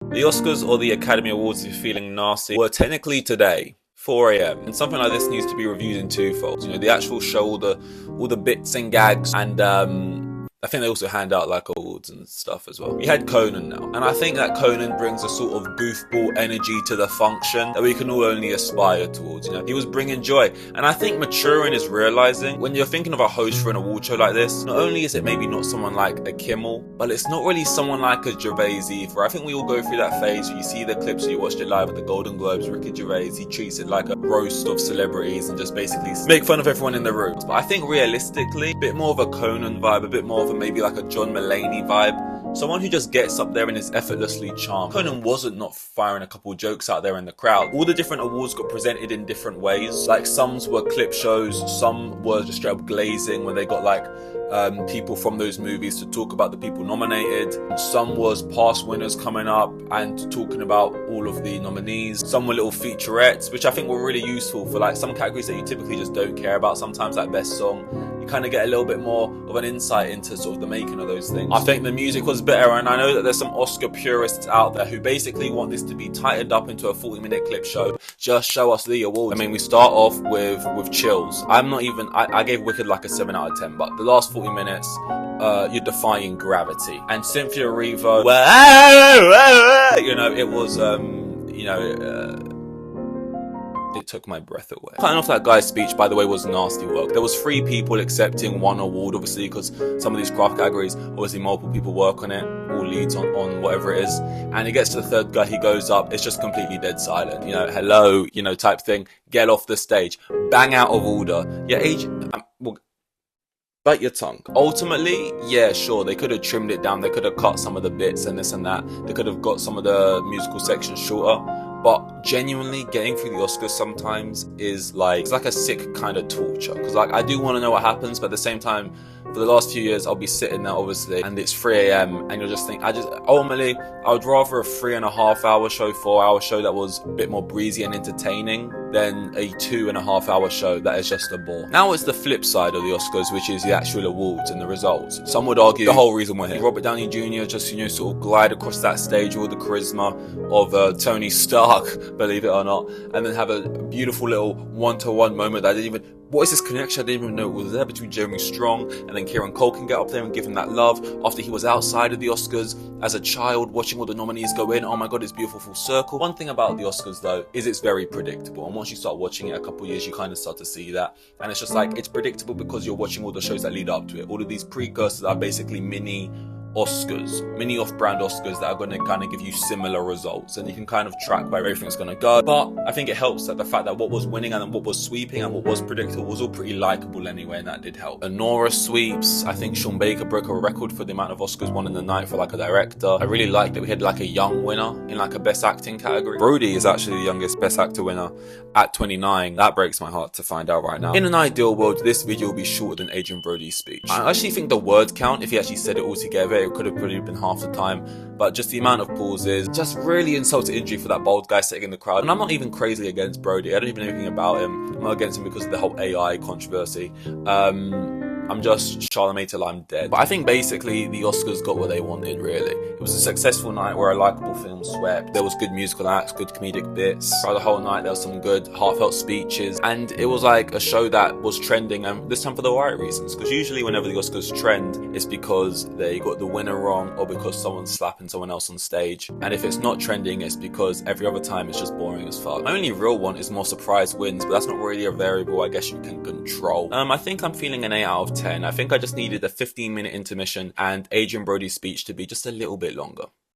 The Oscars or the Academy Awards, if you're feeling nasty, were technically today, 4 a.m. And something like this needs to be reviewed in twofold. You know, the actual show, all the bits and gags, and I think they also hand out like awards and stuff as well. We had Conan now, and I think that Conan brings a sort of goofball energy to the function that we can all only aspire towards. You know, he was bringing joy, and I think maturing is realizing when you're thinking of a host for an award show like this, not only is it maybe not someone like a Kimmel, but it's not really someone like a Gervais either. I think we all go through that phase where you see the clips, or you watched it live at the Golden Globes. Ricky Gervais, he treats it like a roast of celebrities and just basically make fun of everyone in the room. But I think realistically, a bit more of a Conan vibe, a bit more of a maybe like a John Mulaney vibe. Someone who just gets up there and is effortlessly charmed. Conan wasn't not firing a couple jokes out there in the crowd. All the different awards got presented in different ways. Like some were clip shows, some were just straight up glazing when they got like people from those movies to talk about the people nominated. Some was past winners coming up and talking about all of the nominees. Some were little featurettes, which I think were really useful for like some categories that you typically just don't care about. Sometimes like best song, you kind of get a little bit more of an insight into sort of the making of those things. I think the music was better, and I know that there's some Oscar purists out there who basically want this to be tightened up into a 40-minute clip show. Just show us the awards. I mean, we start off with chills. I gave Wicked like a 7 out of 10, but the last 40 minutes, you're defying gravity. And Cynthia Erivo, you know, it was, it took my breath away. Cutting off that guy's speech, by the way, was nasty work. There was 3 people accepting 1 award, obviously, because some of these craft categories, obviously multiple people work on it, all leads on whatever it is. And he gets to the 3rd guy, he goes up, it's just completely dead silent. You know, hello, you know, type thing. Get off the stage. Bang out of order. Yeah, bite your tongue. Ultimately, yeah, sure, they could have trimmed it down, they could have cut some of the bits and this and that, they could have got some of the musical sections shorter, but genuinely getting through the Oscars sometimes is like, it's like a sick kind of torture, because like I do want to know what happens, but at the same time, for the last few years, I'll be sitting there obviously, and it's 3 a.m. and you'll just think, ultimately, I would rather a 3.5 hour show, 4 hour show that was a bit more breezy and entertaining than a 2.5 hour show that is just a bore. Now it's the flip side of the Oscars, which is the actual awards and the results. Some would argue the whole reason we're here. Robert Downey Jr. just, you know, sort of glide across that stage with all the charisma of Tony Stark, believe it or not, and then have a beautiful little one-to-one moment that I didn't even, what is this connection? I didn't even know it was there between Jeremy Strong and then Kieran Culkin get up there and give him that love after he was outside of the Oscars as a child watching all the nominees go in. Oh my god, it's beautiful full circle. One thing about the Oscars though is it's very predictable, and once you start watching it a couple of years you kind of start to see that, and it's just like, it's predictable because you're watching all the shows that lead up to it. All of these precursors are basically mini Oscars, mini off-brand Oscars that are going to kind of give you similar results, and you can kind of track where everything's going to go. But I think it helps that the fact that what was winning and what was sweeping and what was predictable was all pretty likable anyway, and that did help. Anora sweeps. I think Sean Baker broke a record for the amount of Oscars won in the night for like a director. I really liked that we had like a young winner in like a best acting category. Brody is actually the youngest best actor winner at 29. That breaks my heart to find out right now. In an ideal world, this video will be shorter than Adrian Brody's speech. I actually think the word count, if he actually said it all together, it could have probably been half the time, but just the amount of pauses just really insulted injury for that bald guy sitting in the crowd. And I'm not even crazy against Brody, I don't even know anything about him. I'm not against him because of the whole AI controversy. I'm just Charlamagne till I'm dead. But I think basically the Oscars got what they wanted, really. It was a successful night where a likeable film swept. There was good musical acts, good comedic bits. Throughout the whole night there was some good heartfelt speeches, and it was like a show that was trending, and this time for the right reasons, because usually whenever the Oscars trend, it's because they got the winner wrong or because someone's slapping someone else on stage. And if it's not trending, it's because every other time it's just boring as fuck. My only real one is more surprise wins, but that's not really a variable I guess you can control. I think I'm feeling an 8 out of 10. I think I just needed a 15-minute intermission and Adrian Brody's speech to be just a little bit longer.